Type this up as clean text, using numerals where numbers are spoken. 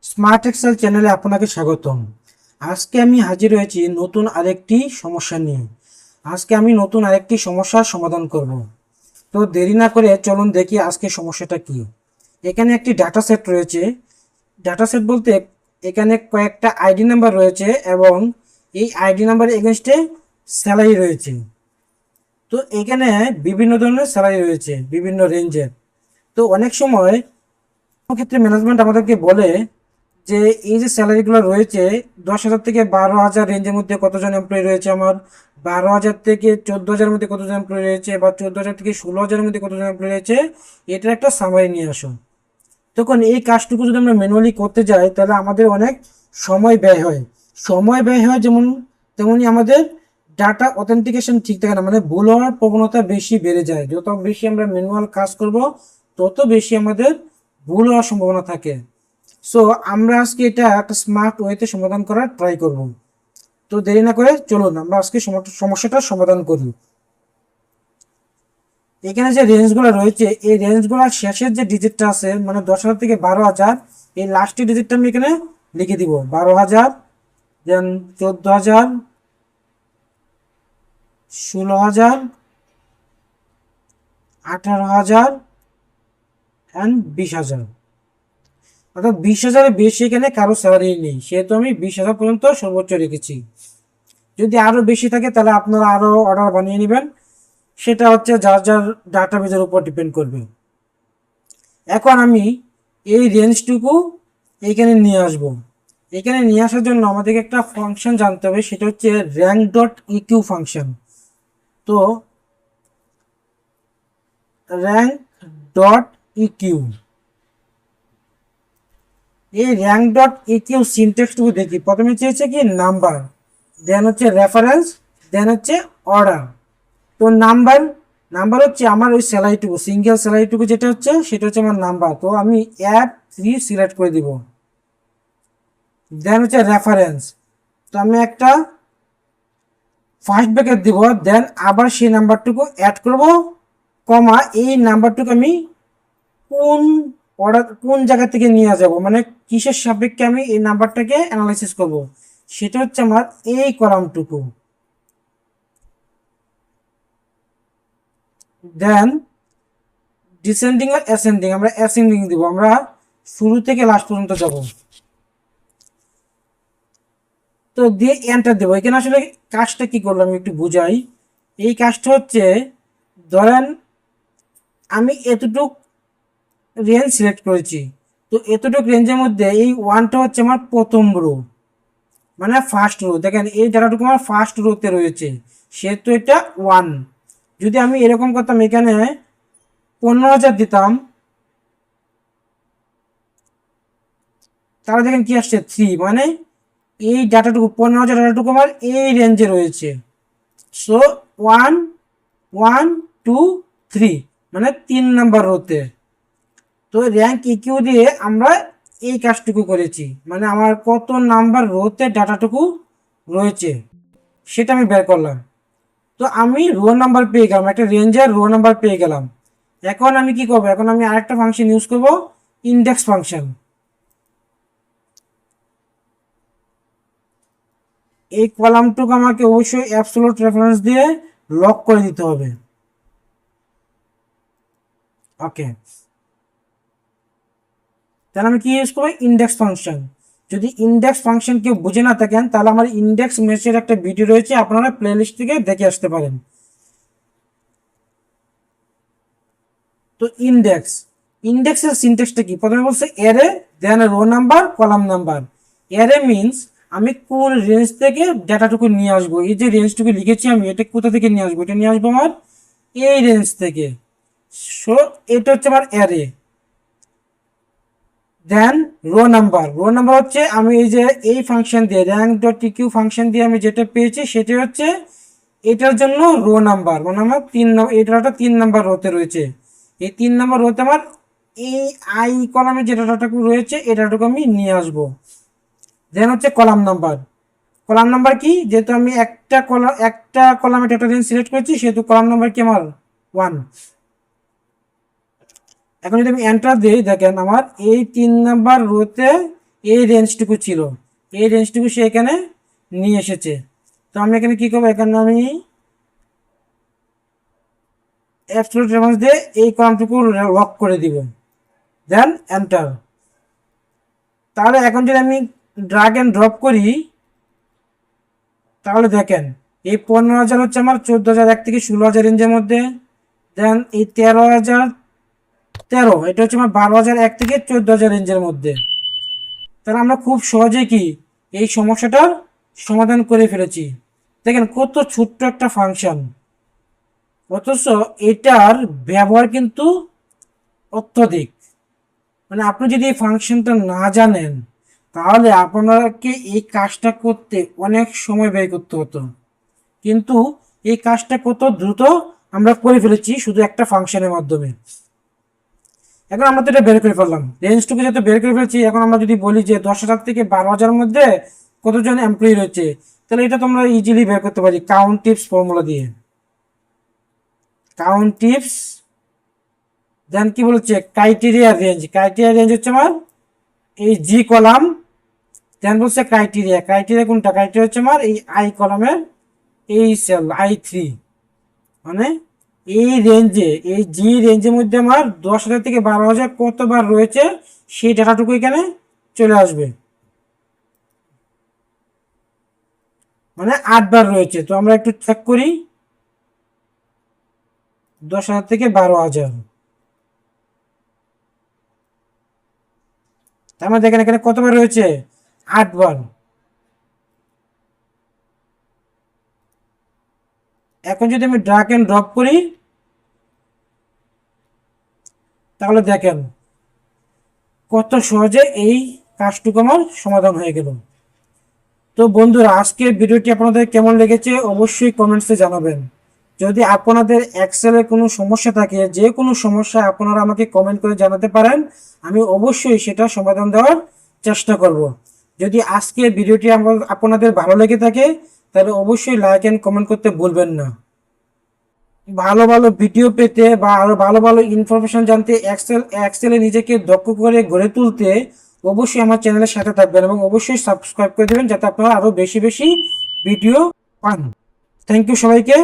Smart Excel চ্যানেলে আপনাকে স্বাগতম। আজকে আমি হাজির হয়েছি নতুন আরেকটি সমস্যা নিয়ে। আজকে আমি নতুন আরেকটি সমস্যার সমাধান করব। তো দেরি না করে চলুন দেখি আজকে সমস্যাটা কি। এখানে একটি ডাটা সেট রয়েছে। ডাটা সেট বলতে এখানে কয়েকটা আইডি নাম্বার রয়েছে এবং এই আইডি নাম্বার এগেনস্টে স্যালারি রয়েছে। তো এখানে বিভিন্ন ধরনের স্যালারি রয়েছে, বিভিন্ন রেঞ্জের। তো অনেক সময় ক্ষেত্রে ম্যানেজমেন্ট আমাদেরকে বলে যে এই যে স্যালারিগুলো রয়েছে 10,000 থেকে 12,000 রেঞ্জের মধ্যে কতজন এমপ্লয়ি রয়েছে আমার, 12,000 থেকে 14,000 মধ্যে কতজন এমপ্লয়ি রয়েছে, বা 14,000 থেকে 16,000 মধ্যে কতজন এমপ্লয়ি রয়েছে, এটার একটা সামারি নিয়ে আসো। তখন এই কাজটুকু যদি আমরা ম্যানুয়ালি করতে যাই তাহলে আমাদের অনেক সময় ব্যয় হয়। সময় ব্যয় হয় তেমনই আমাদের ডাটা অথেন্টিকেশন ঠিক থাকে না, মানে ভুল হওয়ার প্রবণতা বেশি বেড়ে যায়। যত বেশি আমরা ম্যানুয়াল কাজ করব তত বেশি আমাদের ভুল হওয়ার সম্ভাবনা থাকে। সো আমরা আজকে এটা একটা স্মার্ট ওয়েতে সমাধান করার ট্রাই করব। তো দেরি না করে চলুন আমরা আজকে সমস্যাটার সমাধান করি। এখানে যে রেঞ্জগুলো রয়েছে এই রেঞ্জগুলোর শেষের যে ডিজিটটা আছে মানে 10,000 থেকে 12,000, এই লাস্টের ডিজিটটা আমি এখানে লিখে দিব 12,000, দেন 14,000, 16,000, 18,000 অ্যান্ড 20,000। অর্থাৎ 20,000-এর বেশি এখানে কারো স্যালারি নেই, সেহেতু আমি 20,000 পর্যন্ত সর্বোচ্চ রেখেছি। যদি আরও বেশি থাকে তাহলে আপনারা আরও অর্ডার বানিয়ে নেবেন, সেটা হচ্ছে যার যার ডাটাবেজের উপর ডিপেন্ড করবে। এখন আমি এই রেঞ্জটুকু এইখানে নিয়ে আসব। এখানে নিয়ে আসার জন্য আমাদেরকে একটা ফাংশন জানতে হবে, সেটা হচ্ছে র্যাঙ্ক ডট ইকিউ ফাংশন। তো র্যাঙ্ক ডট ইকিউ, এই র্যাঙ্ক ডট ইকিউ সিনট্যাক্সটুকু দেখি। প্রথমে চেয়েছে কি নাম্বার, দেন হচ্ছে রেফারেন্স, দেন হচ্ছে অর্ডার। তো নাম্বার নাম্বার হচ্ছে আমার ওই স্যালারিটুকু, সিঙ্গেল স্যালারিটুকু যেটা হচ্ছে সেটা হচ্ছে আমার নাম্বার। তো আমি F3 সিলেক্ট করে দিব। দেন হচ্ছে রেফারেন্স, তো আমি একটা ফার্স্ট ব্র্যাকেট দিব, দেন আবার সেই নাম্বারটুকু অ্যাড করব, কমা এই নাম্বারটুকু আমি কোন কোন জায়গা থেকে নিয়ে যাব, মানে কিসের সাপেক্ষে আমি এই নাম্বারটাকে অ্যানালাইসিস করব, সেটা হচ্ছে আমার এই কলামটুকু। দেন ডিসেন্ডিং আর অ্যাসেন্ডিং, আমরা অ্যাসেন্ডিং দিব, আমরা শুরু থেকে লাস্ট পর্যন্ত যাব। তো দিয়ে এন্টার দেবো। এখানে আসলে কাজটা কি করলাম একটু বুঝাই। এই কাজটা হচ্ছে, ধরেন আমি এতটুক রেঞ্জ সিলেক্ট করেছি, তো এতটুক রেঞ্জের মধ্যে এই ওয়ানটা হচ্ছে আমার প্রথম রো, মানে ফার্স্ট রো। দেখেন এই ডাটাটুকু আমার ফার্স্ট রোতে রয়েছে, সেহেতু এটা ওয়ান। যদি আমি এরকম করতাম, এখানে 15,000 দিতাম, তাহলে দেখেন কি আসছে 3, মানে এই ডাটাটুকু 15,000 ডাটাটুকু আমার এই রেঞ্জে রয়েছে। সো 1 1 2 3, মানে 3 নাম্বার রোতে। তো র্যাঙ্ক ইকিউ দিয়ে আমরা এই কাজটুকু করেছি, মানে আমার কত নাম্বার রোতে ডাটাটুকু রয়েছে সেটা আমি বের করলাম। তো আমি রো নাম্বার পেয়ে গেলাম, একটা রেঞ্জের রো নাম্বার পেয়ে গেলাম। এখন আমি কি করবো, এখন আমি আরেকটা ফাংশন ইউজ করব, ইন্ডেক্স ফাংশন। এই কলামটুকু আমাকে অবশ্যই অ্যাবসোলুট রেফারেন্স দিয়ে লক করে দিতে হবে। ওকে, তাহলে আমি কি ইউজ করবো, ইন্ডেক্স ফাংশন। যদি ইন্ডেক্স ফাংশন কেউ বুঝে না থাকেন তাহলে আমার ইন্ডেক্স মেসের একটা ভিডিও রয়েছে, আপনারা প্লেলিস্ট থেকে দেখে আসতে পারেন। তো ইন্ডেক্সের সিনট্যাক্সটা কি, প্রথমে বলছে array, then row number, column number. Array means আমি কোন রেঞ্জ থেকে ডাটাটুকু নিয়ে আসবো, এই যে রেঞ্জটুকু লিখেছি আমি, এটা কোথা থেকে নিয়ে আসবো, এটা নিয়ে আসবো আমার এই রেঞ্জ থেকে। সো এটা হচ্ছে আমার অ্যারে। দেন রো নাম্বার হচ্ছে আমি এই যে এই ফাংশন দিয়ে র্যাঙ্ক ডট টিকিউ ফাংশন দিয়ে আমি যেটা পেয়েছি সেটা হচ্ছে এটার জন্য রো নাম্বার, মানে আমার এটা 3 নাম্বার রোতে রয়েছে। এই 3 নাম্বার রোতে আমার এই আই কলামে যে ডাটাটুকু রয়েছে এই ডাটাটুকু আমি নিয়ে আসবো। দেন হচ্ছে কলাম নাম্বার কি, যেহেতু আমি একটা কলামে ডাটা রেঞ্জ সিলেক্ট করেছি সেহেতু কলাম নাম্বার কি আমার 1। এখন যদি আমি এন্টার দিই, দেখেন আমার এই 3 নাম্বার রোতে এই রেঞ্জটুকু ছিল, এই রেঞ্জটুকু সে এখানে নিয়ে এসেছে। তো আমি এখানে কি করবো, এখানে আমি অ্যাবসলিউট রেফারেন্স দিয়ে এই কলামটুকু লক করে দিব, দেন এন্টার। তাহলে এখন যদি আমি ড্রাগ অ্যান্ড ড্রপ করি, তাহলে দেখেন এই 15,000 হচ্ছে আমার 14,001 থেকে 16,000 রেঞ্জের মধ্যে, দেন এই 13,013 এটা হচ্ছে আমার 12,001 থেকে 14,000 রেঞ্জের মধ্যে। তাহলে আমরা খুব সহজে কি এই সমস্যাটার সমাধান করে ফেলেছি। দেখেন কত ছোট্ট একটা ফাংশন, অথচ এটার ব্যবহার কিন্তু অত্যধিক। মানে আপনি যদি এই ফাংশনটা না জানেন, তাহলে আপনাকে এই কাজটা করতে অনেক সময় ব্যয় করতে হতো, কিন্তু এই কাজটা কত দ্রুত আমরা করে ফেলেছি শুধু একটা ফাংশনের মাধ্যমে। এখন আমরা তো এটা বের করে ফেললাম, রেঞ্জটুকু যেহেতু বের করে ফেলছি, এখন আমরা যদি বলি যে 10,000 থেকে 12,000 মধ্যে কতজন এমপ্লয়ি রয়েছে, তাহলে এটা তোমরা ইজিলি বের করতে পারি কাউন্ট টিপস ফর্মুলা দিয়ে। কাউন্ট টিপস, দেন কি বলছে ক্রাইটেরিয়া রেঞ্জ, ক্রাইটেরিয়া রেঞ্জ হচ্ছে আমার এই জি কলাম, দেন বলছে ক্রাইটেরিয়া, ক্রাইটেরিয়া কোনটা, ক্রাইটেরিয়া হচ্ছে আমার এই আই কলামের এই সেল I3। মানে এই রেঞ্জে, এই জি রেঞ্জের মধ্যে আমার 10,000 থেকে 12,000 কতবার রয়েছে সেই ডাটাটুকু এখানে চলে আসবে, মানে 8বার রয়েছে। তো আমরা একটু চেক করি, 10,000 থেকে 12,000, তার মানে দেখেন এখানে কতবার রয়েছে, 8বার। এখন যদি আমি ড্রাগ এন্ড ড্রপ করি, তাহলে দেখেন কত সহজে এই কাজটুকু আমার সমাধান হয়ে গেল। তো বন্ধুরা, আজকের ভিডিওটি আপনাদের কেমন লেগেছে অবশ্যই কমেন্টসে জানাবেন। যদি আপনাদের এক্সেলে কোনো সমস্যা থাকে, যে কোনো সমস্যা আপনারা আমাকে কমেন্ট করে জানাতে পারেন, আমি অবশ্যই সেটা সমাধান দেওয়ার চেষ্টা করব। যদি আজকের ভিডিওটি আপনাদের ভালো লেগে থাকে, তাহলে অবশ্যই লাইক অ্যান্ড কমেন্ট করতে ভুলবেন না। ভালো ভালো ভিডিও পেতে বা আরো ভালো ভালো ইনফরমেশন জানতে, এক্সেলে নিজেকে দক্ষ করে গড়ে তুলতে অবশ্যই আমার চ্যানেলের সাথে থাকবেন এবং অবশ্যই সাবস্ক্রাইব করে দেবেন, যাতে আপনারা আরো বেশি বেশি ভিডিও পান। থ্যাংক ইউ সবাইকে।